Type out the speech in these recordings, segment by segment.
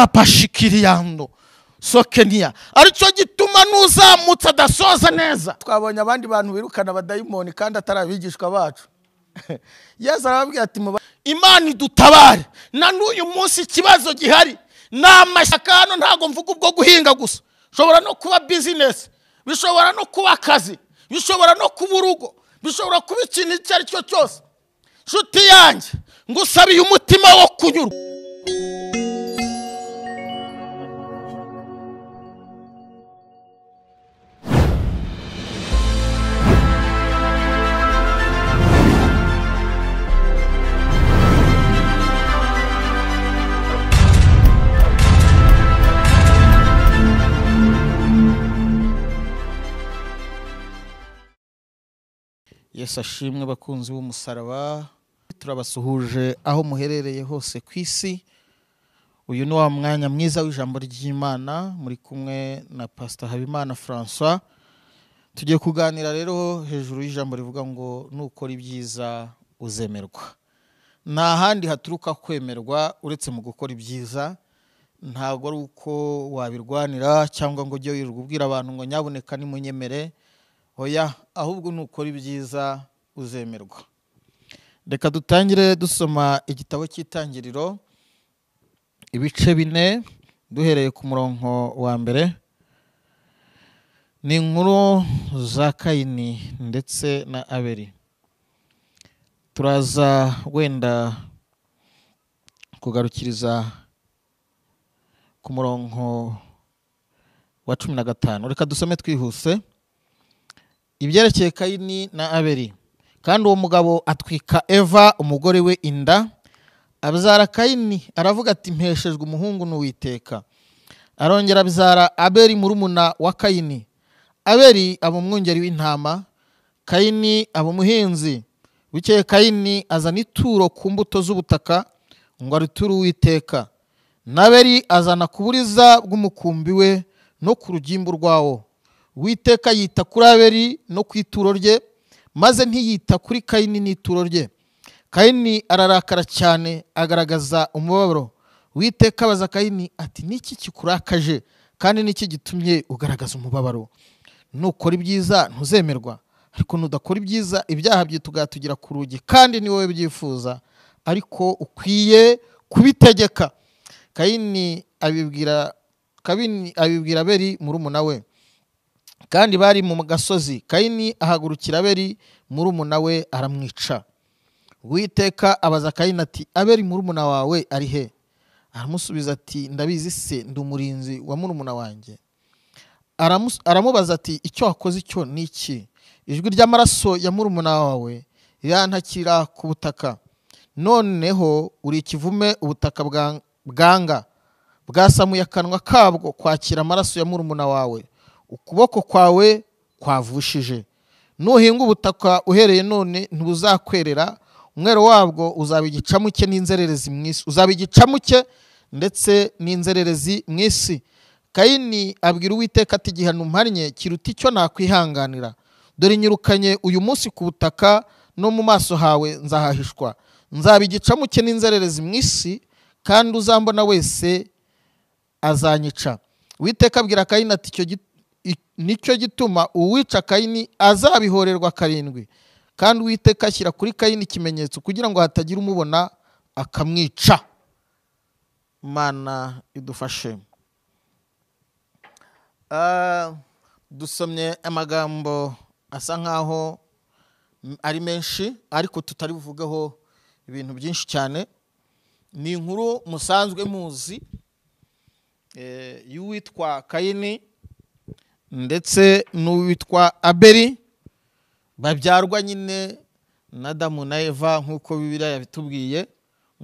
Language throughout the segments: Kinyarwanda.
pashikiriyando sokenia aricyo gituma nuzamutse adasoza neza. Twabonye abandi bantu birukana abadayimoni kandi atarabigishwa bacu. Yesu arababwira ati Imana idutabare. Na n'uyu munsi ikibazo gihari n'amashyaka hano ntago mvuga ubwo guhinga gusa, bishobora no kuba business, bishobora no kuba akazi, bishobora no kuba urugo, bishobora kuba ikintu icyo ari cyo cyose. Nshuti yanjye ngusabiye umutima wo kunyurwa. Yesu ashimwe bakunzi b'umusaraba, turabasuhuje aho muherereye hose ku isi. Uyu ni wa mwanya mwiza w'ijambo ry'Imana, muri kumwe na Pastor Habimana François. Tugiye kuganira rero hejuru y'ijambo rivuga ngo nukora ibyiza uzemerwa. Nta handi haturuka kwemerwa uretse mu gukora ibyiza. Ntago ari uko wabirwanira cyangwa ngo ujye wirirwa ubwira abantu ngo nyaboneka nimunyemere. Oya, ahubwo nukora ibyiza uzemerwa. Reka dutangire dusoma igitabo cy'Itangiriro ibice 4 duhereye ku murongo wa mbere. Ni inkuru za Kayini ndetse na Abeli. Turaza wenda kugarukiriza ku murongo wa 15. Reka dusome twihuse. Ibyerekeye Kayini na Abeli. Kandi uwo mugabo atwika Eva umugore we inda, abyara Kayini, aravuga ati mpeshejwe umuhungu n'Uwiteka. Arongera abyara Abeli murumuna wa Kayini. Abeli aba umwungeri w'intama, Kayini aba umuhinzi. Bukeye Kayini azana ituro ku mbuto z'ubutaka ngo ariture Uwiteka. N'Abeli azana ku buriza bw'umukumbi we no ku rugimbu rwawo. Uwiteka yita kuri Abeli no ku ituro rye, maze ntiyita kuri Kayini n'ituro rye. Kayini ararakara cyane, agaragaza umubabaro. Uwiteka abaza Kayini ati niki kikurakaje kandi niki gitumye ugaragaza umubabaro? Nukora ibyiza ntuzemerwa, ariko nudakora ibyiza ibyaha byitugira ku rugi, kandi ni wowe byifuza, ariko ukwiye kubitegeka. Kayini abibwira Abeli murumuna we, kandi bari mu gasozi. Kayini ahagurukira Abeli murumuna we aramwica. Uwiteka abaza Kayini ati Abeli murumuna wawe ari he? Aramusubiza ati ndabizi se, ndi umurinzi wa murumuna wanjye. Aramubaza ati icyo wakoze icyo ni iki? Ijwi ry'amaraso ya murumuna wawe rirantakira ku butaka. Noneho uri ikivume, ubutaka bwanga bwasamuye akanwa kabwo kwakira amaraso ya murumuna wawe. Ukuboko kwawe kwavushije. Nuhinga ubutaka uhereye none ntibuzakwerera, umwero wabwo uzaba igicamuke n'inzererezi mw'isi, uzaba igicamuke ndetse n'inzererezi mw'isi. Kayini abwira Uwiteka ati igihano mpannye kiruta icyo nakwihanganira. Dore nyirukanye uyu munsi ku butaka, no mu maso hawe nzahahishwa. Nzaba igicamuke n'inzererezi mw'isi, kandi uzambona wese azanyica. Uwiteka abwira Kayini ati nicyo gituma uwica Kayini azabihorerwa 7. Kandi Uwiteka ashyira kuri Kayini ikimenyetso kugira ngo hatagira umubona akamwica. Mana idufashe. Dusomye amagambo asa nkaho ari menshi, ariko tutari buvugeho ibintu byinshi cyane. Ni inkuru musanzwe muzi y'uwitwa Kayini ndetse n'uwitwa Abeli, babyarwa nyine na Adamu na Eva, nk'uko Bibiliya yabitubwiye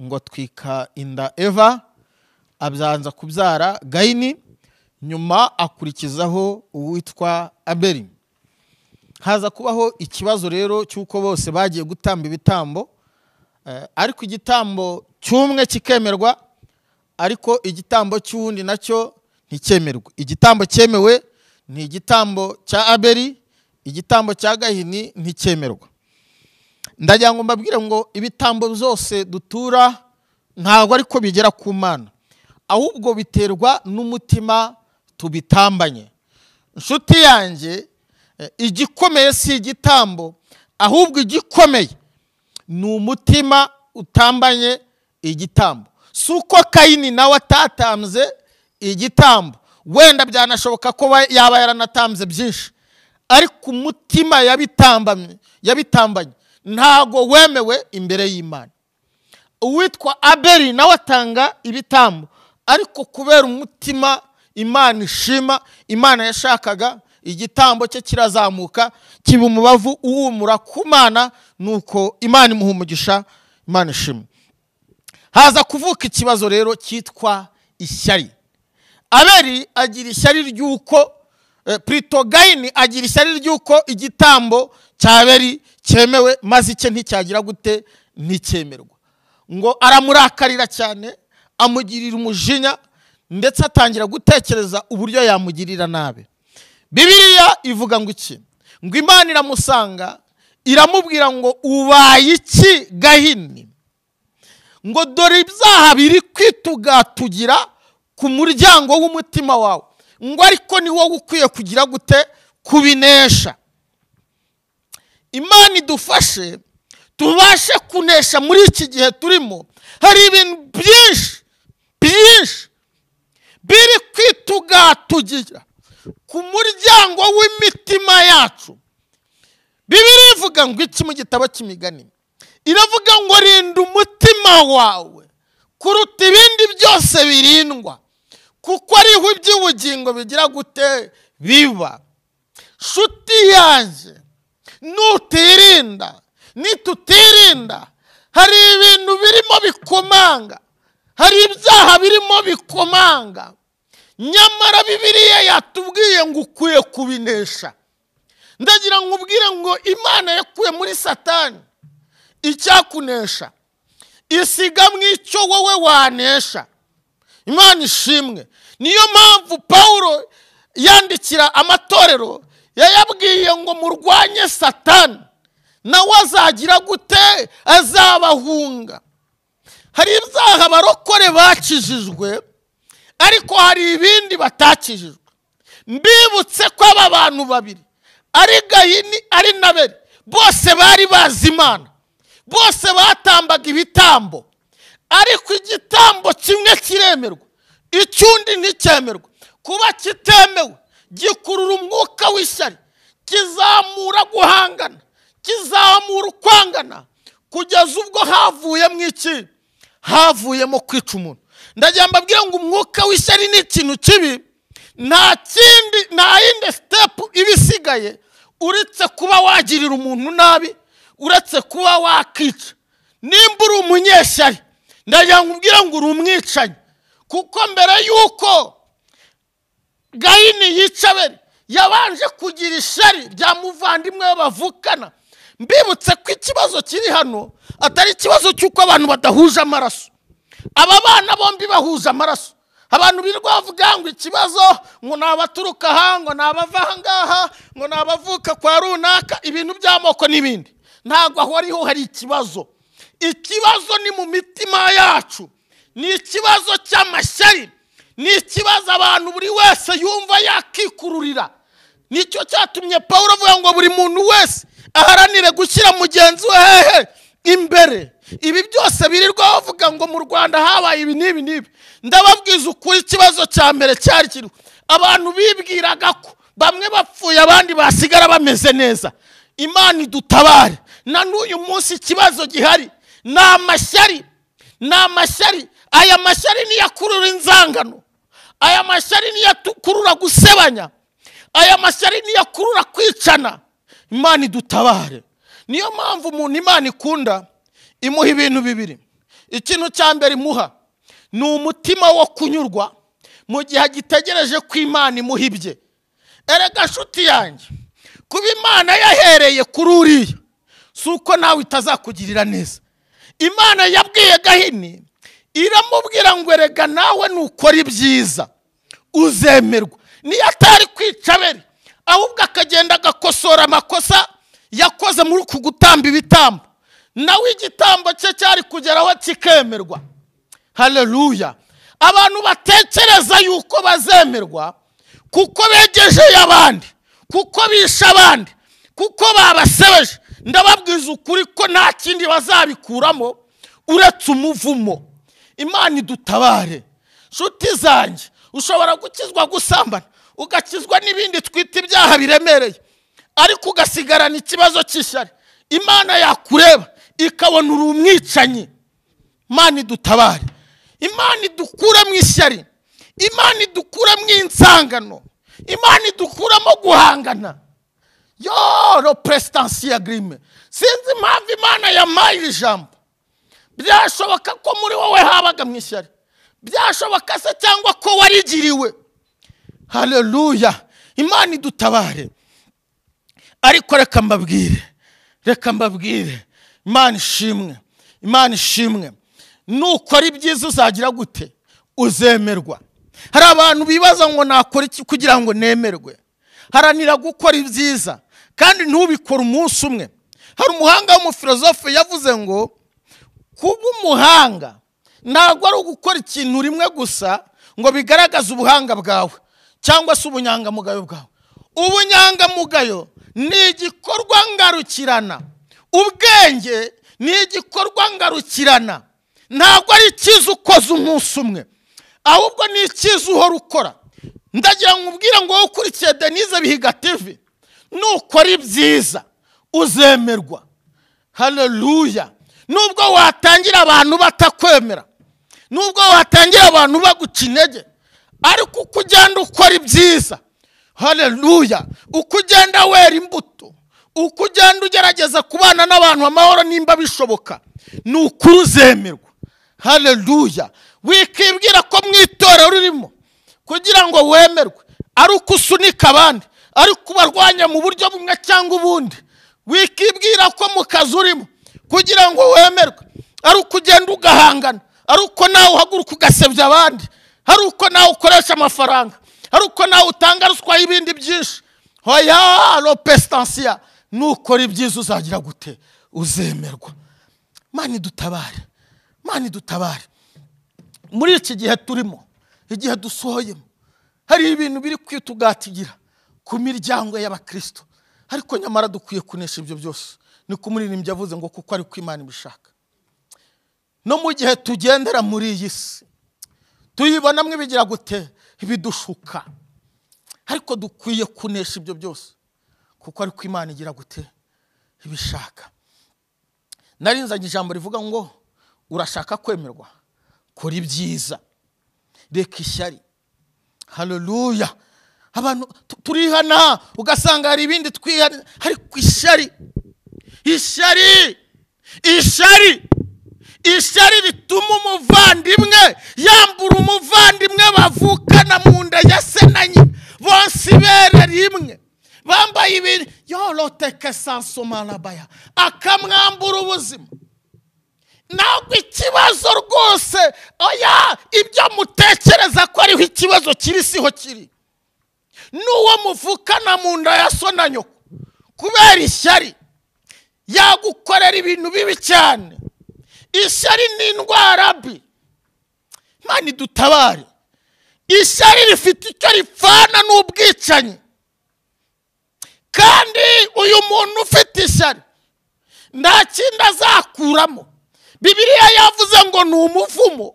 ngo twika inda Eva, abyanza kubyara Kayini, nyuma akurikizaho uwitwa Abeli. Haza kubaho ikibazo rero cy'uko bose bagiye gutamba ibitambo, ariko igitambo cy'umwe kikemerwa, ariko igitambo cy'uwundi nacyo nticyemerwa. Igitambo cyemewe ni igitambo cya Abeli, igitambo cya Kayini nticyemerwa. Ndagira ngo mbabwire ngo ibitambo byose dutura ntabwo ariko bigera ku Mana, ahubwo biterwa n'umutima tubitambanye. Inshuti yanjye, igikomeye si igitambo, ahubwo igikomeye ni umutima utambanye igitambo. Si uko Kayini nawe atatamze igitambo, wenda byanashoboka ko yaba yaranatamze byinshi, ariko umutima yabitambanye ntago wemewe imbere y'Imana. Uwitwa Abeli nawe atanga ibitambo, ariko kubera umutima Imana ishima, Imana yashakaga, igitambo cye kirazamuka kiba umubavu uwumura ku Mana, nuko Imana imuha umugisha, Imana ishima. Haza kuvuka ikibazo rero cyitwa ishyari. Abeli agira ishyari ry'uko Kayini agira ishyari ry'uko igitambo cya Abeli cyemewe, maze icye nticyagira gute, nticyemerwa. Ngo aramurakarira cyane, amugirira umujinya, ndetse atangira gutekereza uburyo yamugirira nabi. Bibiliya ivuga ngo iki? Ngo Imana iramusanga iramubwira ngo ubaye iki Kayini? Ngo dore ibyaha biri kwitugatugira ku muryango w'umutima wawe, ngo ariko ni wowe ukwiye kugira gute, kubinesha. Imana idufashe tubashe kunesha muri iki gihe turimo. Hari ibintu byinshi biri kwitugatugira ku muryango w'imitima yacu. Bibiliya ivuga ngo iki mu gitabo cy'Imigani? Iravuga ngo rinda umutima wawe kuruta ibindi byose birindwa, kuko ariho iby'ubugingo bigira gute, biba. Nshuti yanjye, nutirinda, nitutirinda, hari ibintu birimo bikomanga, hari ibyaha birimo bikomanga, nyamara Bibiliya yatubwiye ngo ukwiye kubinesha. Ndagira ngo ubwire ngo Imana yakuye muri Satani icyakunesha, isiga mw'icyo wowe wanesha. Imana ishimwe. Niyo mpamvu Pawulo yandikira amatorero yayabwiye ngo murwanye Satani, nawe azagira gute, azabahunga. Hari ibyaha abarokore bakijijwe, ariko hari ibindi batakijijwe. Mbibutse ko aba bantu babiri ari Kayini ari na Abeli, bose bari bazi Imana, bose batambaga ibitambo, ariko igitambo kimwe kiremerwa, icyundi nticyemerwa. Kuba kitemewe gikurura umwuka w'ishyari, kizamura guhangana, kizamura ukwangana, kugeza ubwo havuyemo iki? Havuyemo kwica umuntu. Ndagira mbabwira ngo umwuka w'ishyari ni ikintu kibi, nta yindi step ibisigaye uretse kuba wagirira umuntu nabi, uretse kuba wakica. Nimba uri umunyeshyari, ndagira nkubwira ngo uri umwicanyi, kuko mbere yuko Kayini yica Abeli yabanje kugira ishyari rya muvandimwe bavukana. Mbibutse ko ikibazo kiri hano atari ikibazo cy'uko abantu badahuje amaraso. Aba bana bombi bahuje amaraso. Abantu birirwa bavuga ngo ikibazo ngo nabaturuka aha, ngo nabava aha ngaha, ngo nabavuka kwa runaka, ibintu by'amoko n'ibindi. Ntabwo aho ariho hari ikibazo. Ikibazo ni mu mitima yacu, ni ikibazo cy'amashyari, ni ikibazo abantu buri wese yumva yakikururira. Nicyo cyatumye Pawulo avuga ngo buri muntu wese aharanire gushyira mugenzi we hehe imbere. Ibi byose birirwa bavuga ngo mu Rwanda habaye ibi n'ibi. Ndababwiza ukuri, ikibazo cya mbere cyari kiri abantu bibwiraga ko bamwe bapfuye abandi basigara bameze neza. Imana idutabare. Na n'uyu munsi ikibazo gihari ni amashyari, ni amashyari. Aya mashyari niyo akurura inzangano, aya mashyari niyo akurura gusebanya, aya mashyari niyo akurura kwicana. Imana idutabare. Niyo mpamvu umuntu Imana ikunda imuha ibintu bibiri. Ikintu cya mbere imuha ni umutima wo kunyurwa mu gihe agitegereje ko Imana imuha ibye. Erega nshuti yanjye, kuba Imana yahereye kuri uriya si uko nawe itazakugirira neza. Imana yabwiye Kayini iramubwira ngo erega nawe nukora ibyiza uzemerwa. Niyo atari kwica Abeli, ahubwo akagenda agakosora amakosa yakoze muri uku gutamba ibitambo, nawe igitambo cye cyari kugeraho kikemerwa. Haleluya. abantu batekereza yuko bazemerwa kuko begejeje abandi, kuko bisha abandi, kuko babasebeje, ndababwiza ukuri ko nta kindi bazabikuramo uretse umuvumo. Imana idutabare. Nshuti zanjye, ushobora gukizwa gusambana, ugakizwa n'ibindi twita ibyaha biremereye, ariko ugasigarana ikibazo cy'ishyari. Imana yakureba ikabona uri umwicanyi. Imana idutabare. Imana idukura mu ishyari, Imana idukura mu insangano, Imana idukuramo guhangana. Yo presidency agreement. Sinzi impamvu Imana yamaye ijambo. Byashoboka ko muri wowe habaga mu ishyari, byashoboka se cyangwa ko warigiriwe. Haleluya. Imana idutabare. Ariko reka mbabwire, Imana ishimwe, Imana ishimwe. Nukora ibyiza uzagira gute? Uzemerwa. Hari abantu bibaza ngo nakora iki kugira ngo nemerwe. Haranira gukora ibyiza kandi ntubikora umunsi umwe. Hari umuhanga w'umufilozofe yavuze ngo kuba umuhanga ntabwo ari ugukora ikintu rimwe gusa ngo bigaragaze ubuhanga bwawe cyangwa se ubunyangamugayo bwawe. Ubunyangamugayo ni igikorwa ngarukirana, ubwenge ni igikorwa ngarukirana. Ntabwo ari ikiza ukoze umunsi umwe, ahubwo ni ikiza uhora ukora. Ndagira nkubwira ngo ukurikiye Denise Bihiga TV, nukora ibyiza uzemerwa. Haleluya. Nubwo watangira abantu batakwemera, nubwo watangira abantu baguca intege, ariko uko ugenda ukora ibyiza, haleluya, uko ugenda wera imbuto, uko ugenda ugerageza kubana n'abantu amahoro nimba bishoboka, nukuri uzemerwa. Haleluya. Wikibwira ko mwitorero urimo kugira ngo wemerwe ari uko usunika abandi, ari kubarwanya mu buryo bumwe cyangwa ubundi. Wikibwira ko mu kazi urimo kugira ngo wemerwe ari uko ugenda ugahangana, ari uko nawe uhaguruka ugasebya abandi, ari uko nawe ukoresha amafaranga, ari uko nawe utanga ruswa y'ibindi byinshi. Hoya lopestansia. Nukora ibyiza uzagira gute? Uzemerwa. Imana idutabare, Imana idutabare. Muri iki gihe turimo, igihe dusohoyemo, hari ibintu biri kwitugatigira ku miryango y'abakristo, ariko nyamara dukwiye kunesha ibyo byose. Ni kumuririmbyi yavuze ngo kuko ari ko Imana ibishaka. No mu gihe tugendera muri iyi si tuyibonamwe ibigira gute? Ibidushuka, ariko dukwiye kunesha ibyo byose kuko ari ko Imana igira gute? Ibishaka. Narinzanye ijambo rivuga ngo urashaka kwemerwa, kora ibyiza, reka ishyari. Haleluya. Abantu turihana ugasanga hari ibindi twihana, ariko ishyari rituma umuvandimwe yambura umuvandimwe bavukana mu nda ya se na nyina, bose ibere rimwe, bambaye ibintu yoroteke sansomalabaya, akamwambura ubuzima. Ntabwo ikibazo rwose, oya, ibyo mutekereza ko ariho ikibazo kiri siho kiri. N'uwo muvukana mu nda ya so na nyoko, kubera ishyari yagukorera ibintu bibi cyane. Ishyari ni indwara mbi. Imana idutabare. Ishyari rifite icyo ripfana n'ubwicanyi, kandi uyu muntu ufite ishyari nta kindi azakuramo. Bibiliya yavuze ngo ni umuvumo.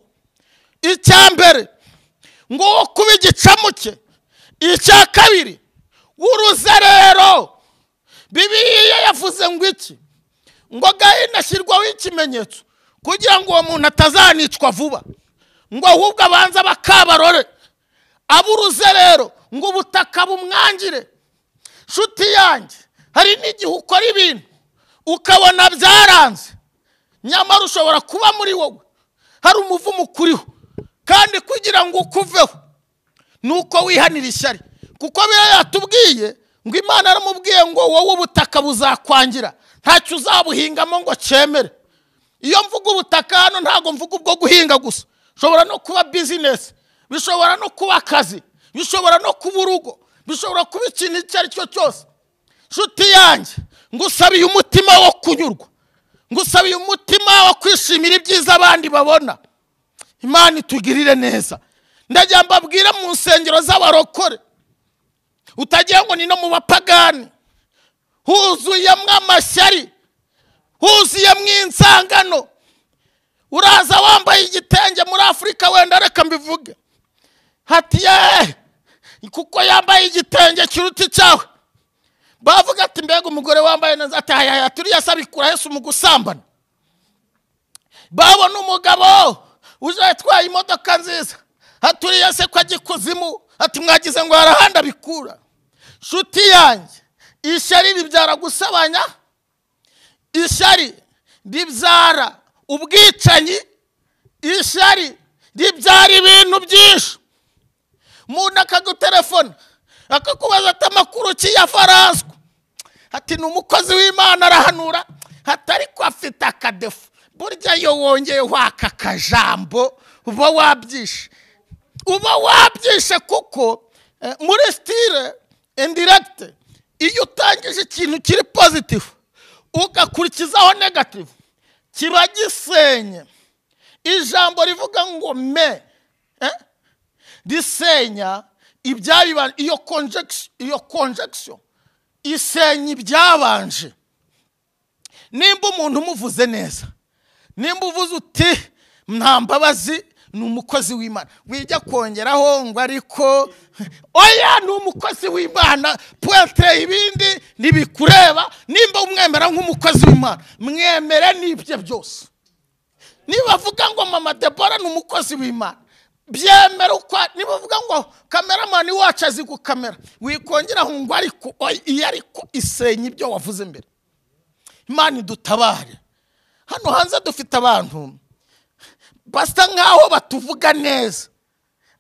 Icyambere ngo wo kuba igicamuke, icya kabiri w'uruzerero. Bibiliya yavuze ngo iki? Ngo Gahini ashyirwaho ikimenyetso kugira ngo uwo muntu atazanicwa vuba, ngo ahubwo abanza bakabarore aburuzerero, ngo ubutaka bumwangire. Nshuti yanjye, hari n'igihe ukora ibintu ukabona byaranze, nyamara ushobora kuba muri wowe hari umuvumo ukuriho, kandi kugira ngo ukuveho nuko wihanira ishyari. Kuko biya yatubwiye ngo Imana yaramubwiye ngo wowe ubutaka buzakwangira, ntacyo uzabuhingamo ngo cyemere. Iyo mvuga ubutaka hano ntago mvuga ubwo guhinga gusa, bishobora no kuba business, bishobora no kuba akazi, bishobora no kuba urugo, bishobora kuba ikintu icyo ari cyo cyose. Nshuti yanjye, ngusabiye umutima wo kunyurwa, ngusabiye umutima wo kwishimira ibyiza abandi babona. Imana itugirire neza. Ndagira mbabwire mu nsengero z'abarokore, utagira ngo ni no mu bapagani, huzuyemwo amashyari, huzuyemwo insangano. Uraza wambaye igitenge muri Afurika, wenda reka mbivuge, hati kuko yambaye igitenge kiruta icyawe, bavuga ati mbega umugore wambaye neza, ati hayaya turiya sabikura Yesu mu gusambana. Babona umugabo uje atwaye imodoka nziza, haturiya se kwa gikuzimu, ati mwagize ngo harahanda bikura. Shuti yanjye, ishyari ribyara gusabanya, ishyari ribyara ubwicanyi, ishyari ribyara ibintu byinshi. Umuntu akagutelefona akakubaza ati amakuru ki ya Faranswa, ati ni umukozi w'Imana arahanura, hatari ko afite akadefu. Burya yo wongeye waka kajambo uba wabyishe kuko muri style indirect, iyo utangije ikintu kiri positive ugakurikizaho negative kiba gisenye. Ijambo rivuga ngo risenya ibyabibanje. Iyo conjunction isenya ibyabanje. Nimba umuntu umuvuze neza, nimba uvuze uti nta mbabazi, ni umukozi w'Imana, wijya kongeraho ngo ariko oya ni umukozi w'Imana, pointre ibindi nibikureba. Nimba umwemera nk'umukozi w'Imana, mwemere n'ibyo byose. Niba avuga ngo mama Debora ni umukozi w'Imana, byemera uko. Niba avuga ngo cameraman wacu azi gukamera, wikongera ngo ariko iyo ariko isenya ibyo wavuze mbere. Imana idutabare. Hano hanze dufite abantu basta nkaho batuvuga neza,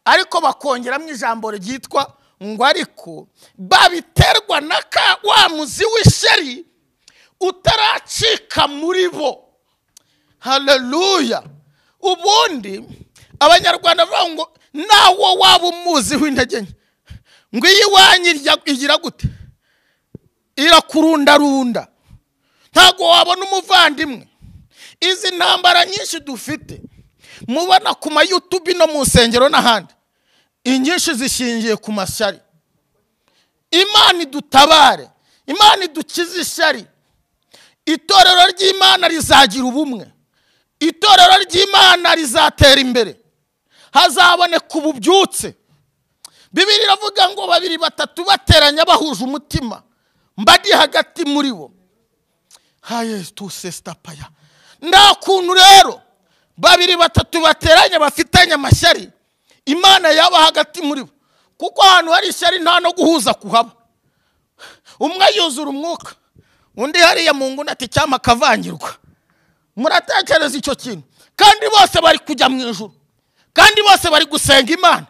ariko bakongeramo ijambo ryitwa ngo ariko, babiterwa na wa muzi w'ishyari utaracika muri bo. Haleluya. Ubundi abanyarwanda bavuga ngo nawo waba umuzi w'intege nke, ngo iyi wanyirya igira gute, irakurundarunda, ntago wabona umuvandimwe. Izi ntambara nyinshi dufite mubona ku ma YouTube no mu nsengero n'ahandi, inyinshi zishingiye ku mashyari. Imana idutabare, Imana idukize ishyari. Itorero ry'Imana rizagira ubumwe, itorero ry'Imana rizatera imbere, hazaboneka ububyutse. Bibiliya iravuga ngo 2 3 bateranya bahuje umutima, mbadi hagati muri bo. Haye tu sestapaya. Nda kuntu rero 2 3 bateranya bafitanye amashyari, Imana yaba hagati muri bo, kuko ahantu hari ishyari nta no guhuza kuhaba. Umwe yuzura umwuka, undi hariya mu nguni ati cyama kavangirwa. Muratekereza icyo kintu? Kandi bose bari kujya mu ijuru, kandi bose bari gusenga Imana,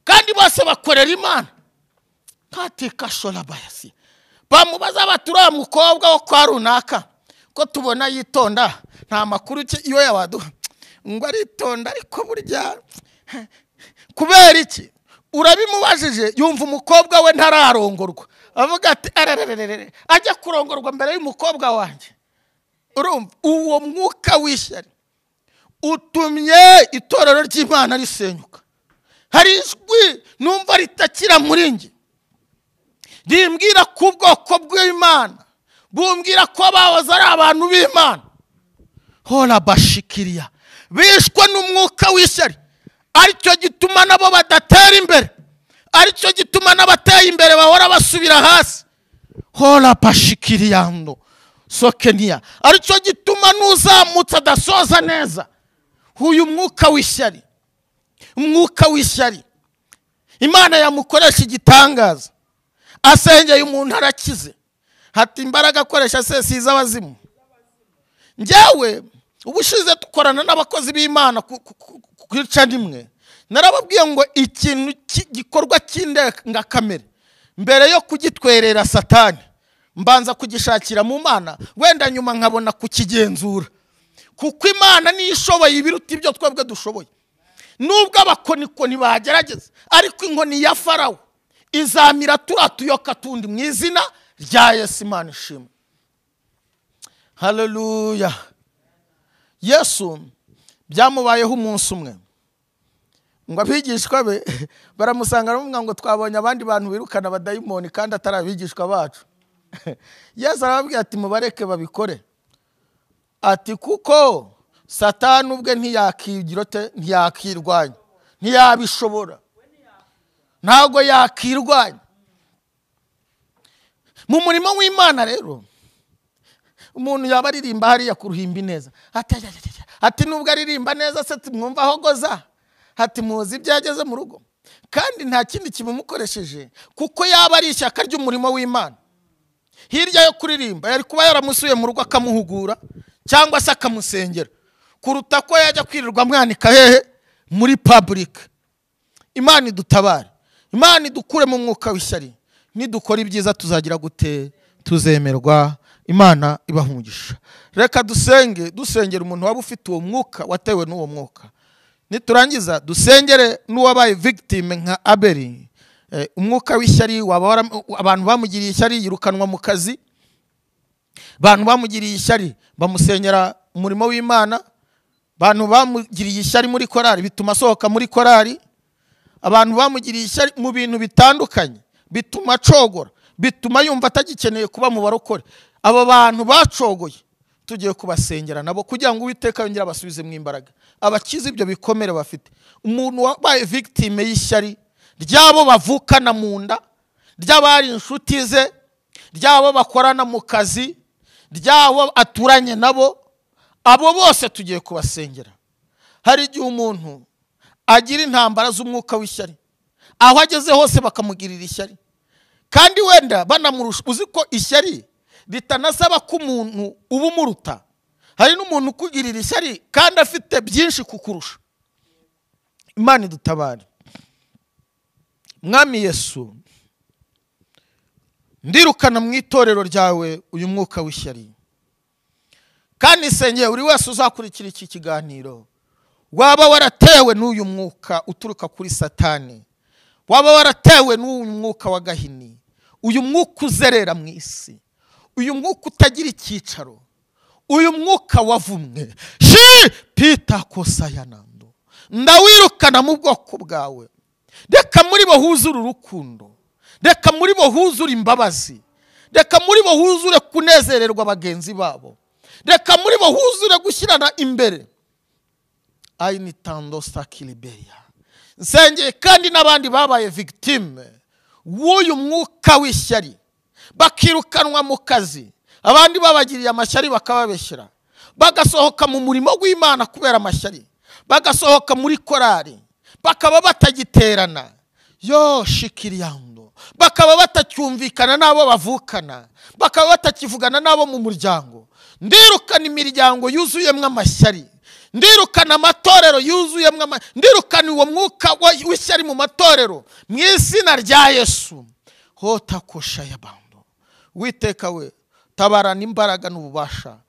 kandi bose bakorera Imana. Katika shola bayasi, bamubaza batura mukobwa wo kwa runaka ko tubona yitonda, nta makuru iyo yabaduha, ngo aritonda ariko burya kubera iki? Urabimubajije yumva umukobwa we ntararongorwa, avuga ati ararararare, ajya kurongorwa mbere y'umukobwa wanjye. Urumva uwo mwuka w'ishyari utumye itorero ry'Imana risenyuka. Hari ijwi numva ritakira muri nge rimbwira ku bwoko bw'Imana, bumbwira ko bahoze ari abantu b'Imana, hora bashikiriya, bishwe n'umwuka w'ishyari. Aricyo gituma nabo badatera imbere, aricyo gituma n'abateye imbere bahora basubira hasi. Hora bashikiriyando sokenia, aricyo gituma n'uzamutse adasoza neza. Uyu mwuka w'ishyari, umwuka w'ishyari, Imana yamukoresha igitangaza. Asengeye umuntu arakize, hati imbaraga akoresha sesi z'abazimu. Njyewe ubushize tukorana n'abakozi b'Imana kwica nimwe, narababwiye ngo ikintu gikorwa cy'indenga kamere, mbere yo kugitwerera Satani, mbanza kugishakira mu Mana, wenda nyuma nkabona kukigenzura, kuko Imana niyo ishoboye ibiruta ibyo twebwe dushoboye. Nubwo abakonikoni bagerageza, ariko inkoni ya Farawo izamira turatuyoka tundi mu izina rya Yesu. Imana ishimwe. Haleluya. Yesu byamubayeho umunsi umwe, ngo abigishwa be baramusanga baravuga ngo twabonye abandi bantu birukana abadayimoni kandi atari abigishwa bacu. Yesu arababwira ati mubareke babikore, ati kuko Satani ubwe ntiyakirwanya, ntiyabishobora, ntabwo yakirwanya. Mu murimo w'Imana rero umuntu yaba aririmba hariya ku ruhimbi neza, ati nubwo aririmba neza se mwumva aho goza, ati muzi ibyageze mu rugo, kandi nta kindi kimukoresheje kuko yaba ari ishyaka ry'umurimo w'Imana. Hirya yo kuririmba yari kuba yaramusuye mu rugo akamuhugura cyangwa se akamusengera, kuruta ko yajya kwirirwa mwanika hehe muri public. Imana idutabare, Imana idukure mu mwuka w'ishyari. Nidukora ibyiza tuzagira gute? Tuzemerwa. Imana ibahungisha. Reka dusengera umuntu waba ufite uwo mwuka, watewe n'uwo mwuka. Niturangiza dusengere n'uwabaye victim nka Abeli. Umwuka w'ishyari, abantu bamugiriye ishyari yirukanwa mu kazi, abantu bamugiriye ishyari bamusenyera umurimo w'Imana, abantu bamugiriye ishyari muri korari bituma asohoka muri korari, abantu bamugiriye ishyari mu bintu bitandukanye bituma acogora, bituma yumva atagikeneye kuba mu barokore. Abo bantu bacogoye tugiye kubasengera nabo kugira ngo Uwiteka yongere abasubize mu imbaraga, abakize ibyo bikomere bafite. Umuntu wabaye victim y'ishyari ryabo bavukana mu nda, ry'abari inshuti ze, ryabo bakorana mu kazi, ryabo aturanye nabo, abo bose tugiye kubasengera. Hari igihe umuntu agira intambara z'umwuka w'ishyari, aho ageze hose bakamugirira ishyari, kandi wenda banamurusha. Uzi ko ishyari ritanasaba ko umuntu uba umuruta. Hari n'umuntu ukugirira ishyari kandi afite byinshi kukurusha. Imana idutabare. Mwami Yesu, ndirukana mu itorero ryawe uyu mwuka w'ishyari, kandi nsengeye buri wese uzakurikira iki kiganiro waba waratewe n'uyu mwuka uturuka kuri Satani, waba waratewe n'uyu mwuka wa gahini, uyu mwuka uzerera mu isi, uyu mwuka utagira icyicaro, uyu mwuka wavumwe, Peter Kosayanando, ndawirukana mu bwoko bwawe. Reka muri bo huzure urukundo, reka muri bo huzure imbabazi, reka muri bo huzure kunezererwa bagenzi babo, reka muri bo huzure gushyirana imbere. Ainitando sakilibeya. Nsengeye kandi n'abandi babaye victime w'uyu mwuka w'ishyari, bakirukanwa mu kazi, abandi babagiriye amashyari bakababeshyira, bagasohoka mu murimo w'Imana kubera amashyari, bagasohoka muri korari bakaba batagiterana, yo shikiriyando, bakaba batacyumvikana n'abo bavukana, bakaba batakivugana n'abo mu muryango. Ndirukana imiryango yuzuyemwe amashyari, ndirukana amatorero yuzuyemwe ndirukana uwo mwuka w'ishyari mu matorero mu izina rya Yesu. Hotakosha yabando. Uwiteka we, tabarana imbaraga n'ububasha.